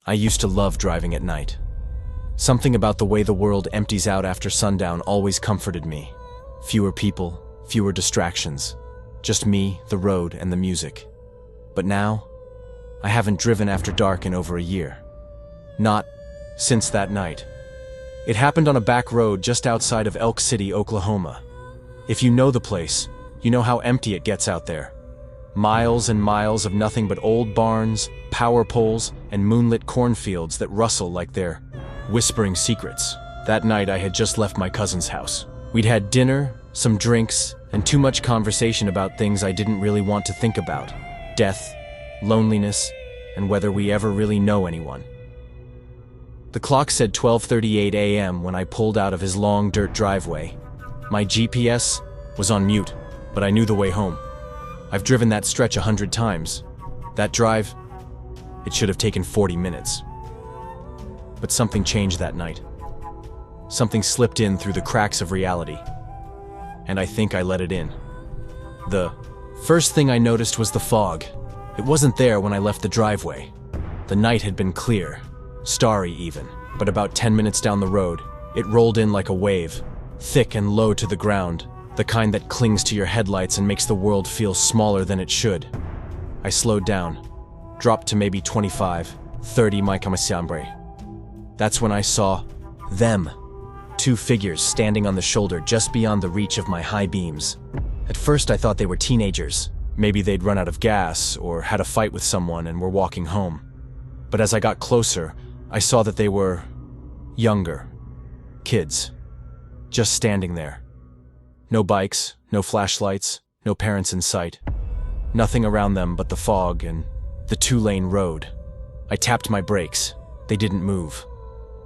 I used to love driving at night. Something about the way the world empties out after sundown always comforted me. Fewer people, fewer distractions. Just me, the road, and the music. But now, I haven't driven after dark in over a year. Not since that night. It happened on a back road just outside of Elk City, Oklahoma. If you know the place, you know how empty it gets out there. Miles and miles of nothing but old barns, power poles, and moonlit cornfields that rustle like they're whispering secrets. That night I had just left my cousin's house. We'd had dinner, some drinks, and too much conversation about things I didn't really want to think about. Death, loneliness, and whether we ever really know anyone. The clock said 12:38 a.m. when I pulled out of his long dirt driveway. My GPS was on mute, but I knew the way home. I've driven that stretch 100 times. That drive, it should have taken 40 minutes. But something changed that night. Something slipped in through the cracks of reality. And I think I let it in. The first thing I noticed was the fog. It wasn't there when I left the driveway. The night had been clear, starry even, but about 10 minutes down the road, it rolled in like a wave, thick and low to the ground, the kind that clings to your headlights and makes the world feel smaller than it should. I slowed down, dropped to maybe 25, 30 mph. That's when I saw them. Two figures standing on the shoulder just beyond the reach of my high beams. At first I thought they were teenagers. Maybe they'd run out of gas or had a fight with someone and were walking home. But as I got closer, I saw that they were younger. Kids. Just standing there. No bikes, no flashlights, no parents in sight. Nothing around them but the fog and the two-lane road. I tapped my brakes. They didn't move.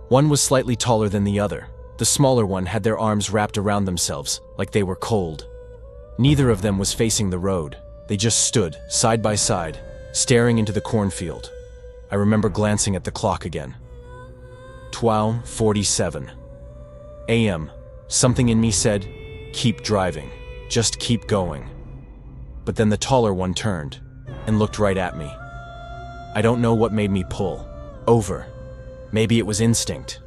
One was slightly taller than the other. The smaller one had their arms wrapped around themselves, like they were cold. Neither of them was facing the road. They just stood, side by side, staring into the cornfield. I remember glancing at the clock again. 12:47 a.m. Something in me said, keep driving, just keep going. But then the taller one turned and looked right at me. I don't know what made me pull over. Maybe it was instinct.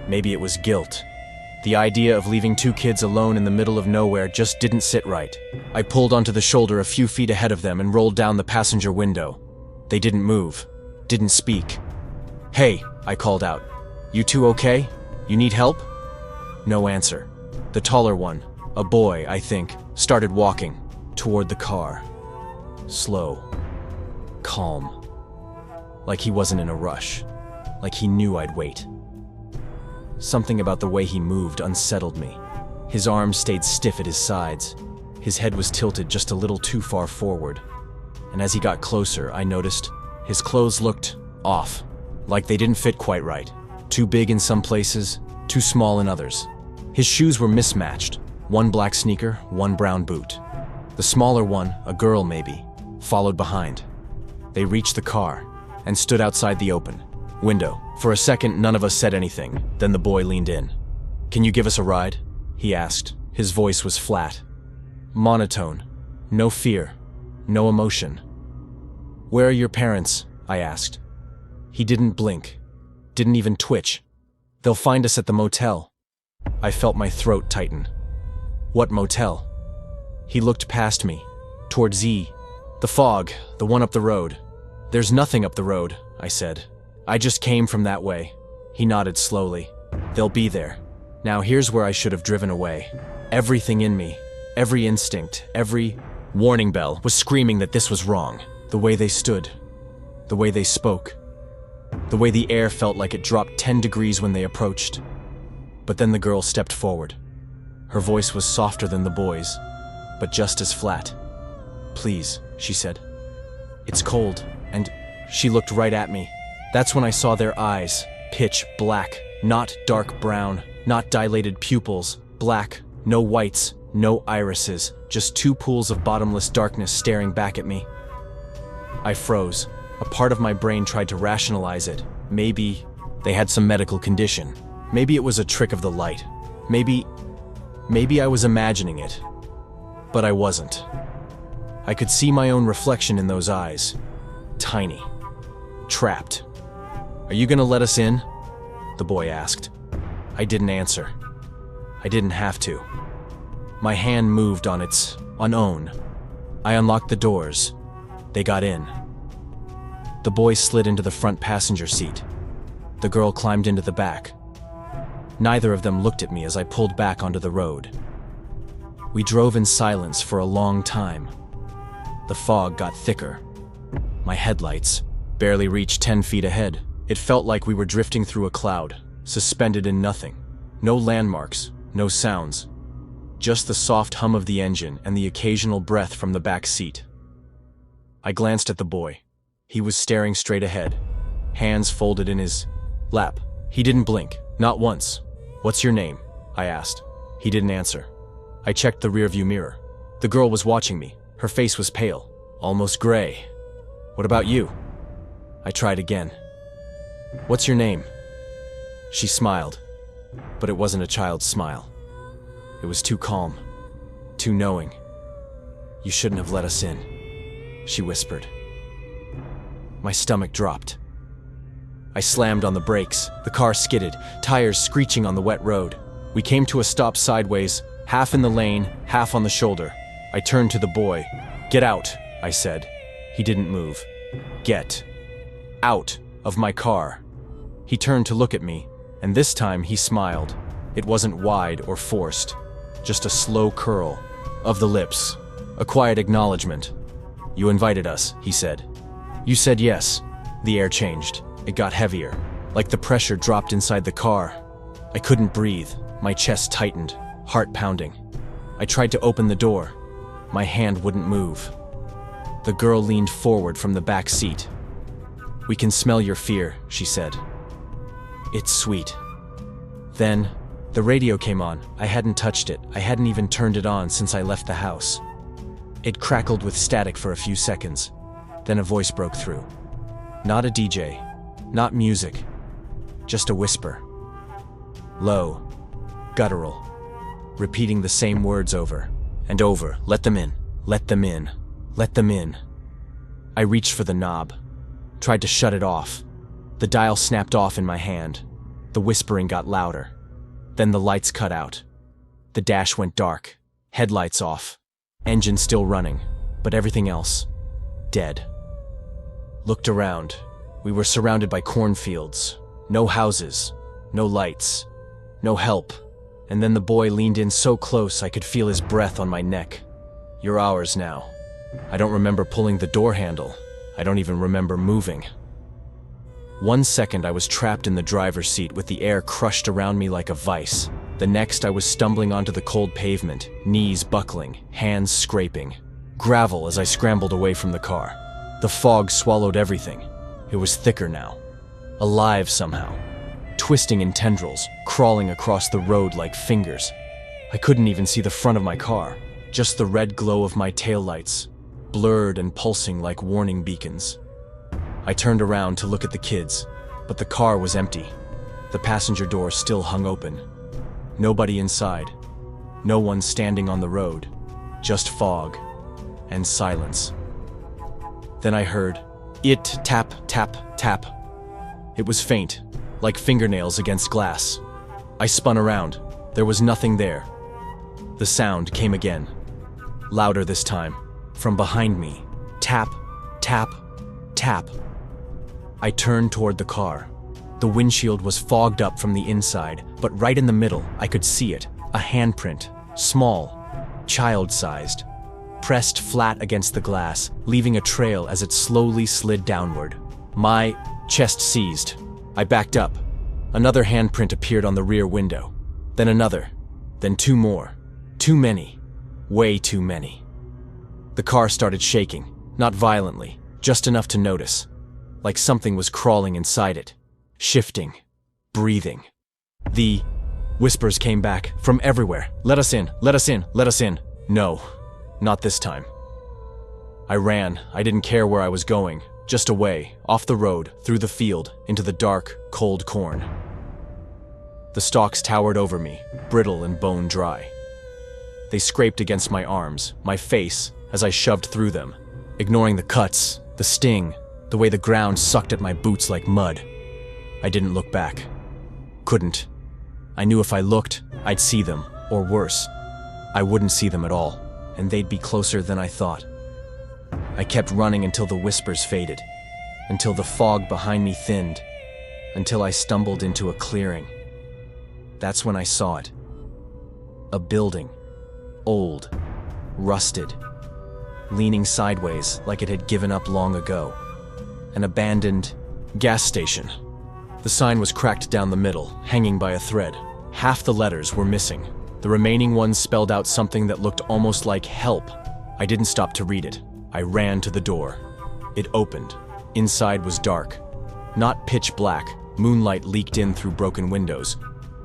Maybe it was guilt. The idea of leaving two kids alone in the middle of nowhere just didn't sit right. I pulled onto the shoulder a few feet ahead of them and rolled down the passenger window. They didn't move, didn't speak. Hey, I called out. You two okay? You need help? No answer. The taller one, a boy, I think, started walking toward the car. Slow. Calm. Like he wasn't in a rush. Like he knew I'd wait. Something about the way he moved unsettled me. His arms stayed stiff at his sides. His head was tilted just a little too far forward. And as he got closer, I noticed his clothes looked off, like they didn't fit quite right. Too big in some places, too small in others. His shoes were mismatched. One black sneaker, one brown boot. The smaller one, a girl maybe, followed behind. They reached the car and stood outside the open window. For a second, none of us said anything. Then the boy leaned in. Can you give us a ride? He asked. His voice was flat, monotone, no fear, no emotion. Where are your parents? I asked. He didn't blink, didn't even twitch. They'll find us at the motel. I felt my throat tighten. What motel? He looked past me, toward Z. The fog, the one up the road. There's nothing up the road, I said. I just came from that way. He nodded slowly. They'll be there. Now here's where I should have driven away. Everything in me, every instinct, every warning bell was screaming that this was wrong. The way they stood, the way they spoke, the way the air felt like it dropped 10 degrees when they approached. But then the girl stepped forward. Her voice was softer than the boy's, but just as flat. Please, she said. It's cold, and she looked right at me. That's when I saw their eyes, pitch black, not dark brown, not dilated pupils, black, no whites, no irises, just two pools of bottomless darkness staring back at me. I froze. A part of my brain tried to rationalize it. Maybe they had some medical condition. Maybe it was a trick of the light. Maybe I was imagining it. But I wasn't. I could see my own reflection in those eyes. Tiny. Trapped. "Are you gonna let us in?" the boy asked. I didn't answer. I didn't have to. My hand moved on its own. I unlocked the doors. They got in. The boy slid into the front passenger seat. The girl climbed into the back. Neither of them looked at me as I pulled back onto the road. We drove in silence for a long time. The fog got thicker. My headlights barely reached 10 feet ahead. It felt like we were drifting through a cloud, suspended in nothing. No landmarks, no sounds. Just the soft hum of the engine and the occasional breath from the back seat. I glanced at the boy. He was staring straight ahead, hands folded in his lap. He didn't blink, not once. "What's your name?" I asked. He didn't answer. I checked the rearview mirror. The girl was watching me. Her face was pale, almost gray. "What about you?" I tried again. "What's your name?" She smiled, but it wasn't a child's smile. It was too calm, too knowing. "You shouldn't have let us in," she whispered. My stomach dropped. I slammed on the brakes. The car skidded, tires screeching on the wet road. We came to a stop sideways, half in the lane, half on the shoulder. I turned to the boy. "Get out," I said. He didn't move. "Get out of my car." He turned to look at me, and this time he smiled. It wasn't wide or forced, just a slow curl of the lips, a quiet acknowledgement. "You invited us," he said. "You said yes." The air changed. It got heavier, like the pressure dropped inside the car. I couldn't breathe. My chest tightened, heart pounding. I tried to open the door. My hand wouldn't move. The girl leaned forward from the back seat. "We can smell your fear," she said. "It's sweet." Then, the radio came on. I hadn't touched it. I hadn't even turned it on since I left the house. It crackled with static for a few seconds. Then a voice broke through. Not a DJ, not music, just a whisper. Low, guttural, repeating the same words over and over. "Let them in, let them in, let them in." I reached for the knob, tried to shut it off. The dial snapped off in my hand. The whispering got louder. Then the lights cut out. The dash went dark, headlights off, engine still running, but everything else, dead. Looked around. We were surrounded by cornfields. No houses, no lights, no help. And then the boy leaned in so close I could feel his breath on my neck. "You're ours now." I don't remember pulling the door handle. I don't even remember moving. 1 second I was trapped in the driver's seat with the air crushed around me like a vice. The next I was stumbling onto the cold pavement, knees buckling, hands scraping. Gravel as I scrambled away from the car. The fog swallowed everything. It was thicker now. Alive somehow. Twisting in tendrils, crawling across the road like fingers. I couldn't even see the front of my car. Just the red glow of my taillights, blurred and pulsing like warning beacons. I turned around to look at the kids, but the car was empty. The passenger door still hung open. Nobody inside. No one standing on the road. Just fog and silence. Then I heard it tap, tap, tap. It was faint, like fingernails against glass. I spun around. There was nothing there. The sound came again. Louder this time. From behind me. Tap, tap, tap. I turned toward the car. The windshield was fogged up from the inside, but right in the middle, I could see it. A handprint. Small. Child-sized. Pressed flat against the glass, leaving a trail as it slowly slid downward. My chest seized. I backed up. Another handprint appeared on the rear window. Then another. Then two more. Too many. Way too many. The car started shaking. Not violently, just enough to notice. Like something was crawling inside it. Shifting. Breathing. The whispers came back from everywhere. "Let us in, let us in, let us in." No, not this time. I ran. I didn't care where I was going. Just away, off the road, through the field, into the dark, cold corn. The stalks towered over me, brittle and bone dry. They scraped against my arms, my face, as I shoved through them, ignoring the cuts, the sting, the way the ground sucked at my boots like mud. I didn't look back. Couldn't. I knew if I looked, I'd see them, or worse, I wouldn't see them at all, and they'd be closer than I thought. I kept running until the whispers faded, until the fog behind me thinned, until I stumbled into a clearing. That's when I saw it. A building. Old. Rusted. Leaning sideways like it had given up long ago. An abandoned gas station. The sign was cracked down the middle, hanging by a thread. Half the letters were missing. The remaining ones spelled out something that looked almost like help. I didn't stop to read it. I ran to the door. It opened. Inside was dark. Not pitch black. Moonlight leaked in through broken windows,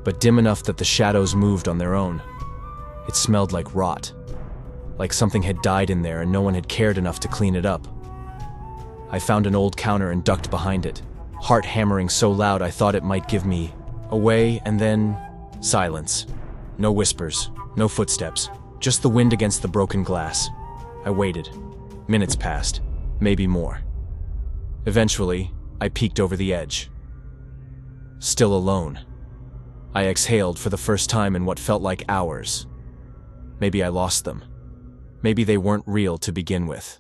but dim enough that the shadows moved on their own. It smelled like rot. Like something had died in there and no one had cared enough to clean it up. I found an old counter and ducked behind it, heart hammering so loud I thought it might give me away, and then silence. No whispers, no footsteps, just the wind against the broken glass. I waited. Minutes passed, maybe more. Eventually, I peeked over the edge. Still alone. I exhaled for the first time in what felt like hours. Maybe I lost them. Maybe they weren't real to begin with.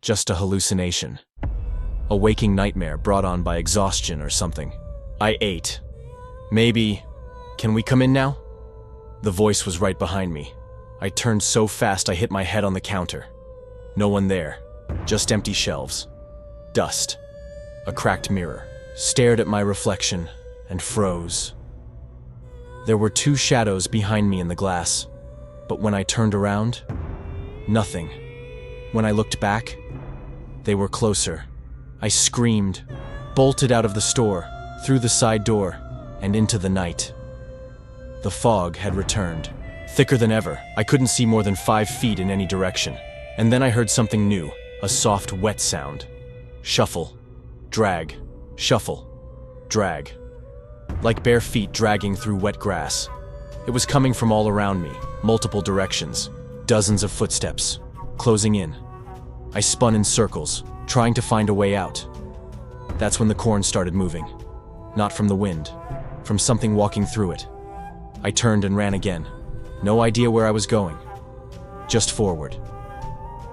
Just a hallucination. A waking nightmare brought on by exhaustion or something. I ate. Maybe... Can we come in now? The voice was right behind me. I turned so fast I hit my head on the counter. No one there. Just empty shelves. Dust. A cracked mirror. Stared at my reflection and froze. There were two shadows behind me in the glass, but when I turned around, nothing. When I looked back, they were closer. I screamed, bolted out of the store, through the side door, and into the night. The fog had returned, thicker than ever. I couldn't see more than 5 feet in any direction. And then I heard something new, a soft, wet sound. Shuffle, drag, shuffle, drag. Like bare feet dragging through wet grass. It was coming from all around me, multiple directions. Dozens of footsteps, closing in. I spun in circles, trying to find a way out. That's when the corn started moving. Not from the wind, from something walking through it. I turned and ran again. No idea where I was going. Just forward.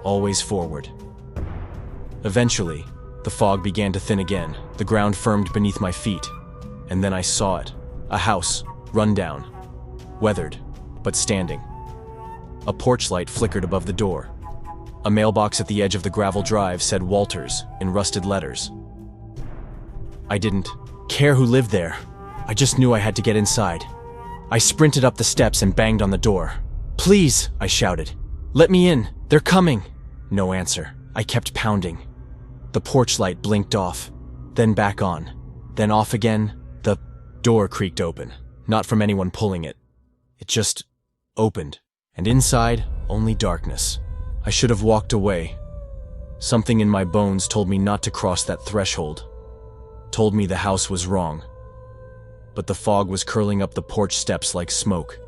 Always forward. Eventually, the fog began to thin again. The ground firmed beneath my feet. And then I saw it. A house, run down. Weathered, but standing. A porch light flickered above the door. A mailbox at the edge of the gravel drive said Walters in rusted letters. I didn't care who lived there. I just knew I had to get inside. I sprinted up the steps and banged on the door. "Please," I shouted. "Let me in. They're coming." No answer. I kept pounding. The porch light blinked off, then back on, then off again. The door creaked open, not from anyone pulling it. It just opened, and inside, only darkness. I should have walked away. Something in my bones told me not to cross that threshold, told me the house was wrong. But the fog was curling up the porch steps like smoke,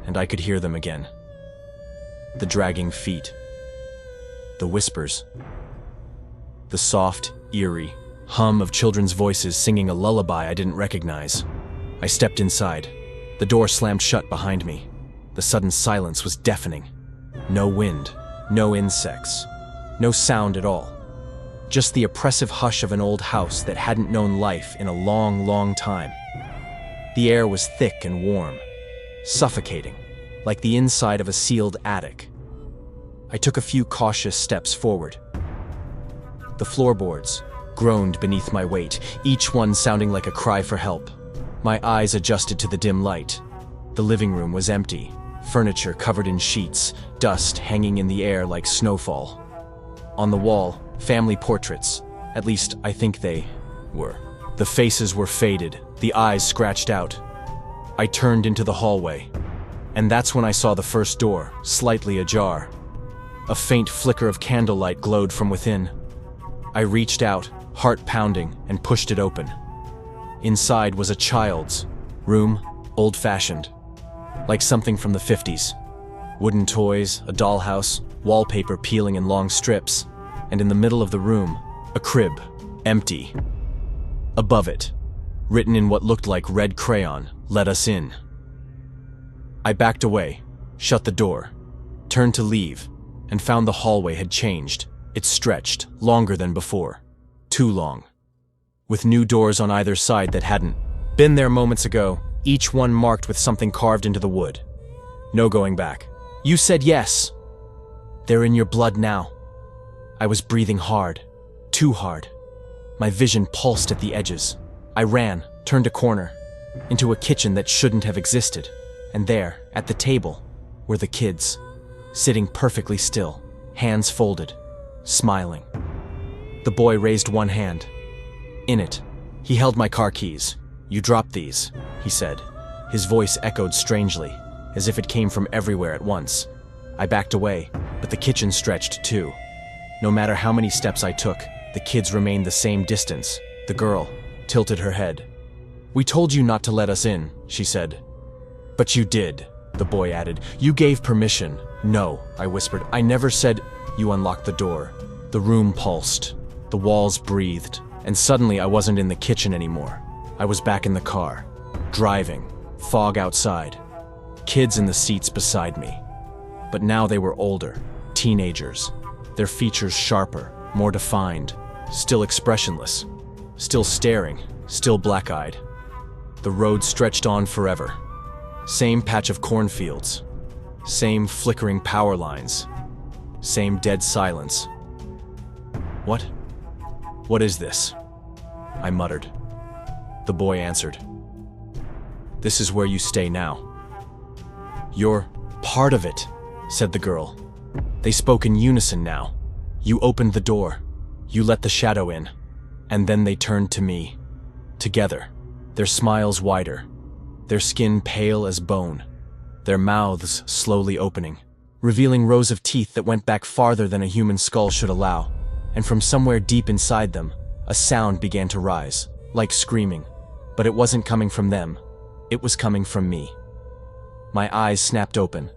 and I could hear them again. The dragging feet. The whispers. The soft, eerie hum of children's voices singing a lullaby I didn't recognize. I stepped inside. The door slammed shut behind me. The sudden silence was deafening. No wind, no insects, no sound at all. Just the oppressive hush of an old house that hadn't known life in a long, long time. The air was thick and warm, suffocating, like the inside of a sealed attic. I took a few cautious steps forward. The floorboards groaned beneath my weight, each one sounding like a cry for help. My eyes adjusted to the dim light. The living room was empty, furniture covered in sheets, dust hanging in the air like snowfall. On the wall, family portraits, at least I think they were. The faces were faded, the eyes scratched out. I turned into the hallway, and that's when I saw the first door, slightly ajar. A faint flicker of candlelight glowed from within. I reached out, heart pounding, and pushed it open. Inside was a child's room, old-fashioned, like something from the 50s. Wooden toys, a dollhouse, wallpaper peeling in long strips, and in the middle of the room, a crib, empty. Above it, written in what looked like red crayon, "Let us in." I backed away, shut the door, turned to leave, and found the hallway had changed. It stretched, longer than before. Too long. With new doors on either side that hadn't been there moments ago, each one marked with something carved into the wood. No going back. You said yes. They're in your blood now. I was breathing hard. Too hard. My vision pulsed at the edges. I ran, turned a corner, into a kitchen that shouldn't have existed. And there, at the table, were the kids, sitting perfectly still, hands folded, smiling. The boy raised one hand. In it, he held my car keys. "You dropped these," he said. His voice echoed strangely, as if it came from everywhere at once. I backed away, but the kitchen stretched too. No matter how many steps I took, the kids remained the same distance. The girl tilted her head. "We told you not to let us in," she said. "But you did," the boy added. "You gave permission." "No," I whispered. "I never said—" "You unlocked the door." The room pulsed. The walls breathed. And suddenly I wasn't in the kitchen anymore. I was back in the car, driving, fog outside, kids in the seats beside me. But now they were older, teenagers, their features sharper, more defined, still expressionless, still staring, still black-eyed. The road stretched on forever. Same patch of cornfields, same flickering power lines, same dead silence. "What? What is this?" I muttered. The boy answered. "This is where you stay now." "You're part of it," said the girl. They spoke in unison now. "You opened the door. You let the shadow in." And then they turned to me. Together, their smiles wider, their skin pale as bone, their mouths slowly opening, revealing rows of teeth that went back farther than a human skull should allow. And from somewhere deep inside them, a sound began to rise, like screaming. But it wasn't coming from them. It was coming from me. My eyes snapped open.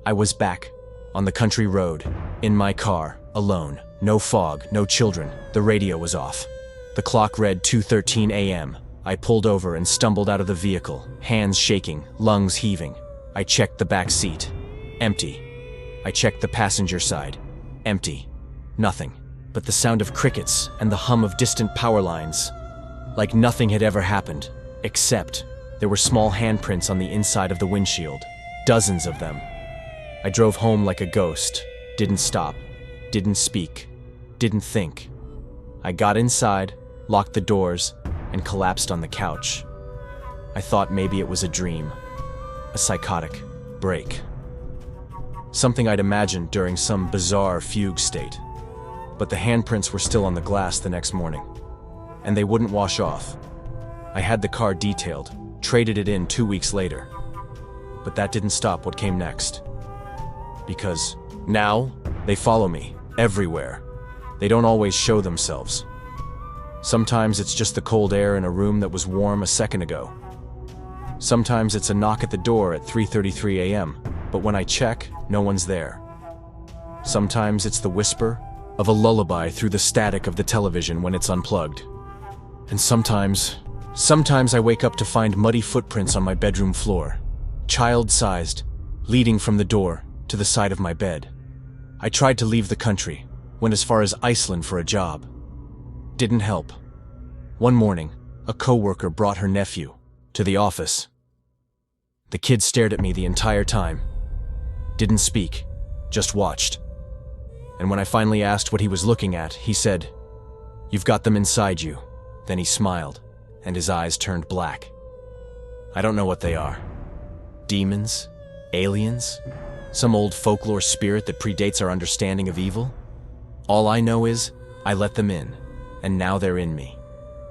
I was back, on the country road, in my car, alone. No fog, no children. The radio was off. The clock read 2:13 a.m. I pulled over and stumbled out of the vehicle, hands shaking, lungs heaving. I checked the back seat. Empty. I checked the passenger side. Empty. Nothing but the sound of crickets and the hum of distant power lines. Like nothing had ever happened, except there were small handprints on the inside of the windshield. Dozens of them. I drove home like a ghost. Didn't stop. Didn't speak. Didn't think. I got inside, locked the doors, and collapsed on the couch. I thought maybe it was a dream. A psychotic break. Something I'd imagined during some bizarre fugue state. But the handprints were still on the glass the next morning. And they wouldn't wash off. I had the car detailed, traded it in 2 weeks later. But that didn't stop what came next. Because now, they follow me, everywhere. They don't always show themselves. Sometimes it's just the cold air in a room that was warm a second ago. Sometimes it's a knock at the door at 3:33 a.m., but when I check, no one's there. Sometimes it's the whisper of a lullaby through the static of the television when it's unplugged. And sometimes I wake up to find muddy footprints on my bedroom floor, child-sized, leading from the door to the side of my bed. I tried to leave the country, went as far as Iceland for a job. Didn't help. One morning, a coworker brought her nephew to the office. The kid stared at me the entire time. Didn't speak, just watched. And when I finally asked what he was looking at, he said, "You've got them inside you." Then he smiled, and his eyes turned black. I don't know what they are. Demons? Aliens? Some old folklore spirit that predates our understanding of evil? All I know is, I let them in, and now they're in me.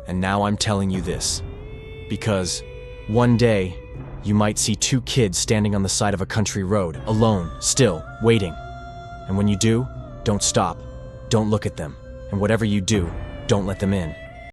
And now I'm telling you this, because one day, you might see 2 kids standing on the side of a country road, alone, still, waiting. And when you do, don't stop. Don't look at them. And whatever you do, don't let them in.